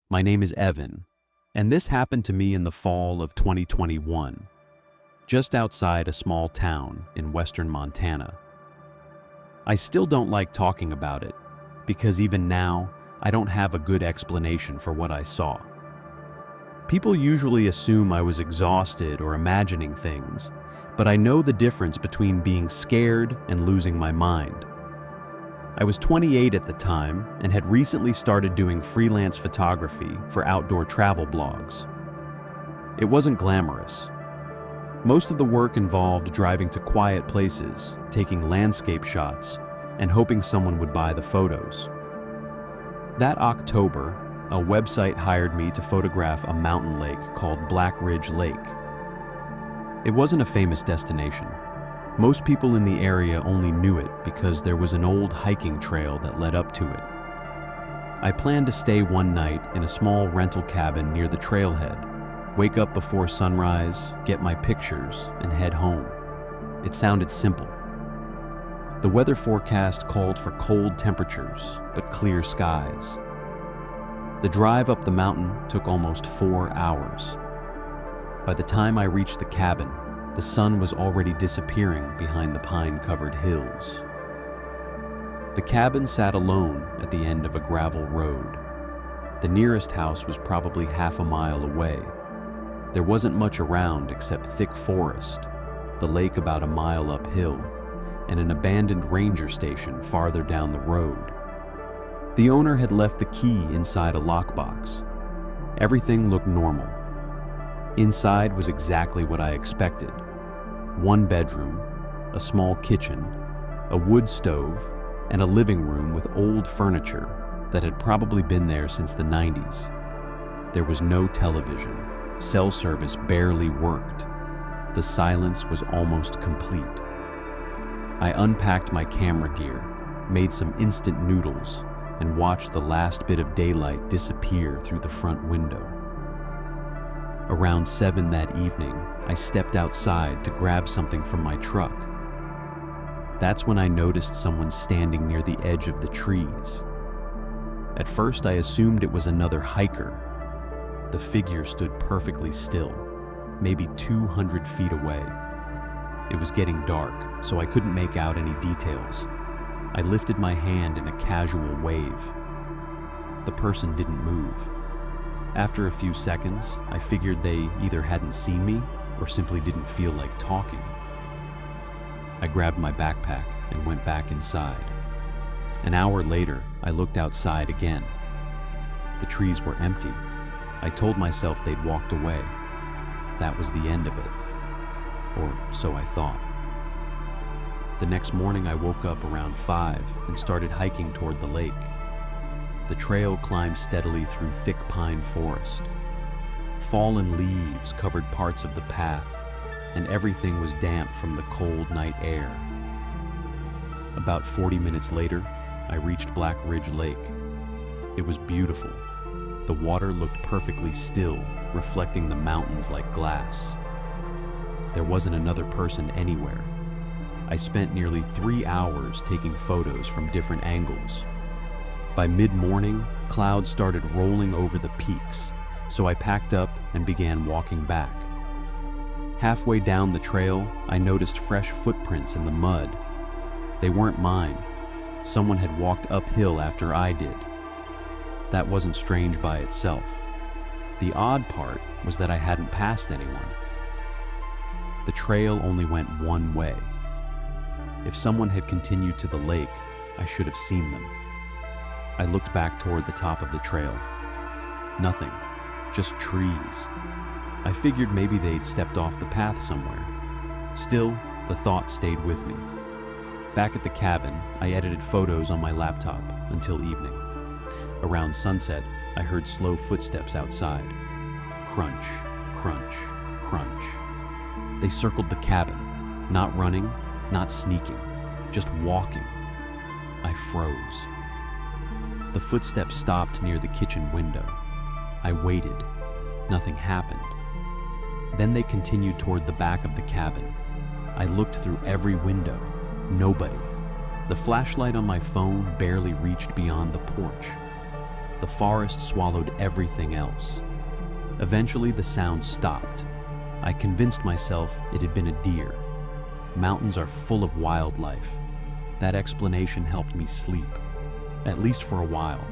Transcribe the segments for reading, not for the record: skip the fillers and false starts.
My name is Evan, and this happened to me in the fall of 2021, just outside a small town in western Montana. I still don't like talking about it, because even now, I don't have a good explanation for what I saw. People usually assume I was exhausted or imagining things, but I know the difference between being scared and losing my mind. I was 28 at the time and had recently started doing freelance photography for outdoor travel blogs. It wasn't glamorous. Most of the work involved driving to quiet places, taking landscape shots, and hoping someone would buy the photos. That October, a website hired me to photograph a mountain lake called Black Ridge Lake. It wasn't a famous destination. Most people in the area only knew it because there was an old hiking trail that led up to it. I planned to stay one night in a small rental cabin near the trailhead, wake up before sunrise, get my pictures, and head home. It sounded simple. The weather forecast called for cold temperatures, but clear skies. The drive up the mountain took almost 4 hours. By the time I reached the cabin, the sun was already disappearing behind the pine-covered hills. The cabin sat alone at the end of a gravel road. The nearest house was probably half a mile away. There wasn't much around except thick forest, the lake about a mile uphill, and an abandoned ranger station farther down the road. The owner had left the key inside a lockbox. Everything looked normal. Inside was exactly what I expected. One bedroom, a small kitchen, a wood stove, and a living room with old furniture that had probably been there since the 90s. There was no television. Cell service barely worked. The silence was almost complete. I unpacked my camera gear, made some instant noodles, and watched the last bit of daylight disappear through the front window. Around 7 that evening, I stepped outside to grab something from my truck. That's when I noticed someone standing near the edge of the trees. At first, I assumed it was another hiker. The figure stood perfectly still, maybe 200 feet away. It was getting dark, so I couldn't make out any details. I lifted my hand in a casual wave. The person didn't move. After a few seconds, I figured they either hadn't seen me or simply didn't feel like talking. I grabbed my backpack and went back inside. An hour later, I looked outside again. The trees were empty. I told myself they'd walked away. That was the end of it. Or so I thought. The next morning I woke up around 5 and started hiking toward the lake. The trail climbed steadily through thick pine forest. Fallen leaves covered parts of the path, and everything was damp from the cold night air. About 40 minutes later, I reached Black Ridge Lake. It was beautiful. The water looked perfectly still, reflecting the mountains like glass. There wasn't another person anywhere. I spent nearly 3 hours taking photos from different angles. By mid-morning, clouds started rolling over the peaks, so I packed up and began walking back. Halfway down the trail, I noticed fresh footprints in the mud. They weren't mine. Someone had walked uphill after I did. That wasn't strange by itself. The odd part was that I hadn't passed anyone. The trail only went one way. If someone had continued to the lake, I should have seen them. I looked back toward the top of the trail. Nothing, just trees. I figured maybe they'd stepped off the path somewhere. Still, the thought stayed with me. Back at the cabin, I edited photos on my laptop until evening. Around sunset, I heard slow footsteps outside. Crunch, crunch, crunch. They circled the cabin, not running, not sneaking, just walking. I froze. The footsteps stopped near the kitchen window. I waited. Nothing happened. Then they continued toward the back of the cabin. I looked through every window. Nobody. The flashlight on my phone barely reached beyond the porch. The forest swallowed everything else. Eventually, the sound stopped. I convinced myself it had been a deer. Mountains are full of wildlife. That explanation helped me sleep, at least for a while.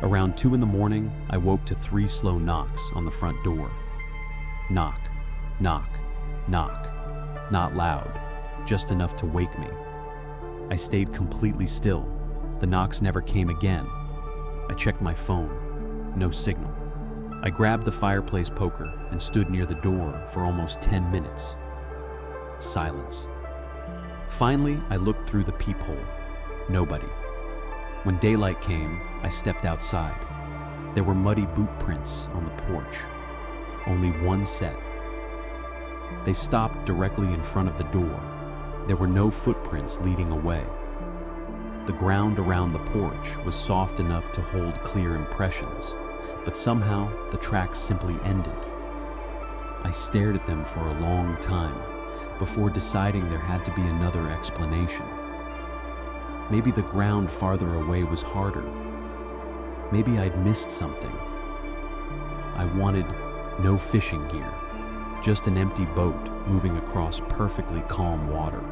Around 2 in the morning, I woke to 3 slow knocks on the front door. Knock, knock, knock. Not loud, just enough to wake me. I stayed completely still. The knocks never came again. I checked my phone. No signal. I grabbed the fireplace poker and stood near the door for almost 10 minutes. Silence. Finally, I looked through the peephole. Nobody. When daylight came, I stepped outside. There were muddy boot prints on the porch. Only one set. They stopped directly in front of the door. There were no footprints leading away. The ground around the porch was soft enough to hold clear impressions, but somehow the tracks simply ended. I stared at them for a long time before deciding there had to be another explanation. Maybe the ground farther away was harder. Maybe I'd missed something. I wanted no fishing gear, just an empty boat moving across perfectly calm water.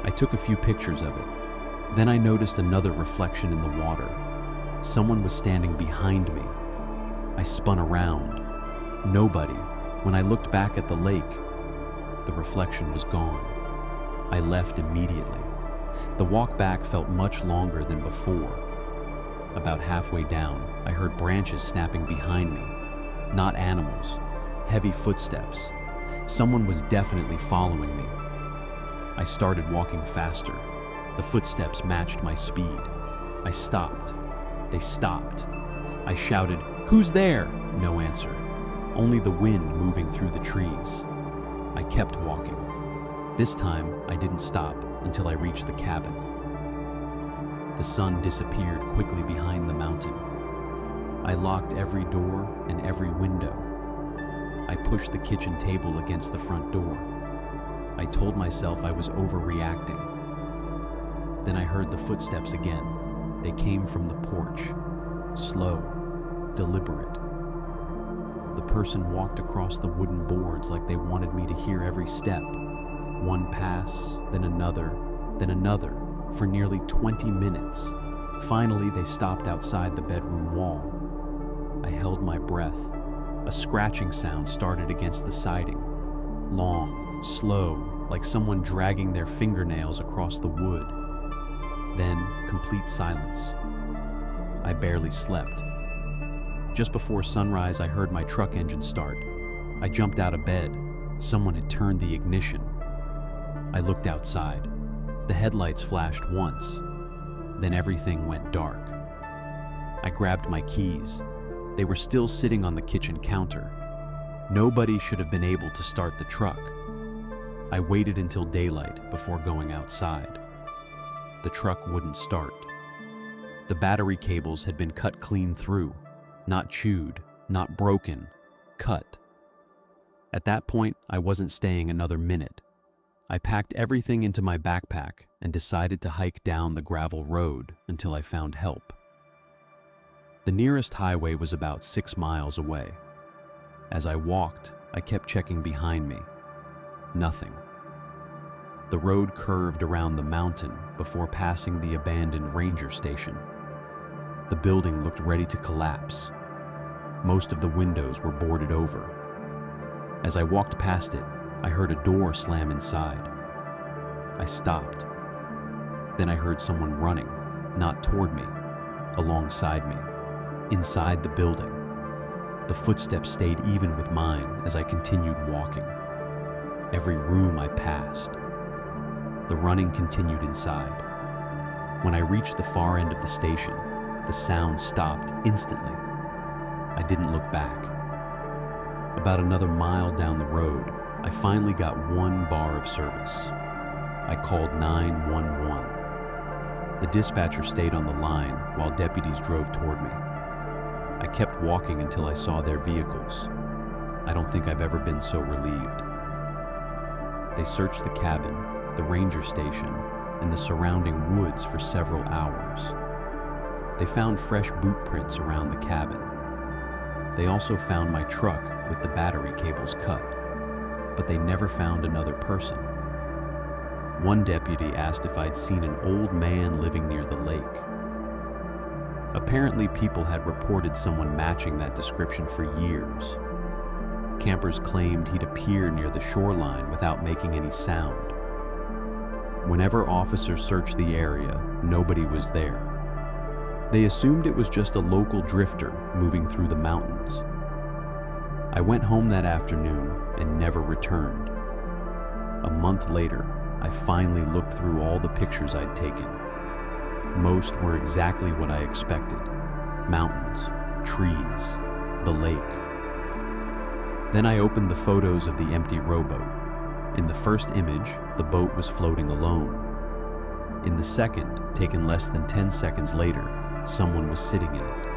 I took a few pictures of it. Then I noticed another reflection in the water. Someone was standing behind me. I spun around. Nobody. When I looked back at the lake, the reflection was gone. I left immediately. The walk back felt much longer than before. About halfway down, I heard branches snapping behind me. Not animals. Heavy footsteps. Someone was definitely following me. I started walking faster. The footsteps matched my speed. I stopped. They stopped. I shouted, "Who's there?" No answer. Only the wind moving through the trees. I kept walking. This time, I didn't stop until I reached the cabin. The sun disappeared quickly behind the mountain. I locked every door and every window. I pushed the kitchen table against the front door. I told myself I was overreacting. Then I heard the footsteps again. They came from the porch. Slow, deliberate. The person walked across the wooden boards like they wanted me to hear every step. One pass, then another, for nearly 20 minutes. Finally, they stopped outside the bedroom wall. I held my breath. A scratching sound started against the siding. Long, slow, like someone dragging their fingernails across the wood. Then, complete silence. I barely slept. Just before sunrise, I heard my truck engine start. I jumped out of bed. Someone had turned the ignition. I looked outside. The headlights flashed once. Then everything went dark. I grabbed my keys. They were still sitting on the kitchen counter. Nobody should have been able to start the truck. I waited until daylight before going outside. The truck wouldn't start. The battery cables had been cut clean through, not chewed, not broken, cut. At that point, I wasn't staying another minute. I packed everything into my backpack and decided to hike down the gravel road until I found help. The nearest highway was about 6 miles away. As I walked, I kept checking behind me. Nothing. The road curved around the mountain before passing the abandoned ranger station. The building looked ready to collapse. Most of the windows were boarded over. As I walked past it, I heard a door slam inside. I stopped. Then I heard someone running, not toward me, alongside me, inside the building. The footsteps stayed even with mine as I continued walking. Every room I passed. The running continued inside. When I reached the far end of the station, the sound stopped instantly. I didn't look back. About another mile down the road, I finally got one bar of service. I called 911. The dispatcher stayed on the line while deputies drove toward me. I kept walking until I saw their vehicles. I don't think I've ever been so relieved. They searched the cabin, the ranger station, and the surrounding woods for several hours. They found fresh boot prints around the cabin. They also found my truck with the battery cables cut, but they never found another person. One deputy asked if I'd seen an old man living near the lake. Apparently, people had reported someone matching that description for years. Campers claimed he'd appear near the shoreline without making any sound. Whenever officers searched the area, nobody was there. They assumed it was just a local drifter moving through the mountains. I went home that afternoon and never returned. A month later, I finally looked through all the pictures I'd taken. Most were exactly what I expected: mountains, trees, the lake. Then I opened the photos of the empty rowboat. In the first image, the boat was floating alone. In the second, taken less than 10 seconds later, someone was sitting in it.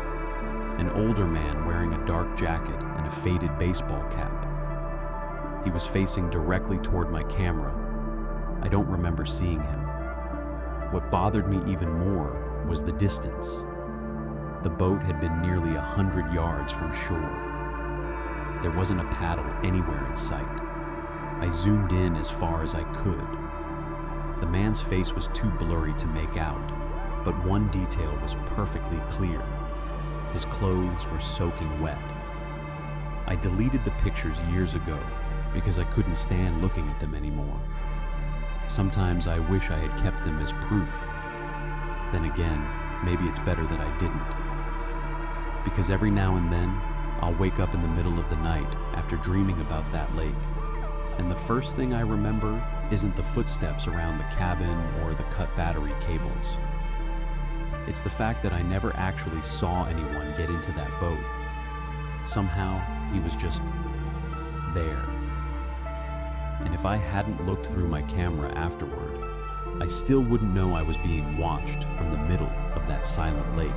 An older man wearing a dark jacket and a faded baseball cap. He was facing directly toward my camera. I don't remember seeing him. What bothered me even more was the distance. The boat had been nearly 100 yards from shore. There wasn't a paddle anywhere in sight. I zoomed in as far as I could. The man's face was too blurry to make out, but one detail was perfectly clear. His clothes were soaking wet. I deleted the pictures years ago because I couldn't stand looking at them anymore. Sometimes I wish I had kept them as proof. Then again, maybe it's better that I didn't. Because every now and then, I'll wake up in the middle of the night after dreaming about that lake, and the first thing I remember isn't the footsteps around the cabin or the cut battery cables. It's the fact that I never actually saw anyone get into that boat. Somehow, he was just there. And if I hadn't looked through my camera afterward, I still wouldn't know I was being watched from the middle of that silent lake.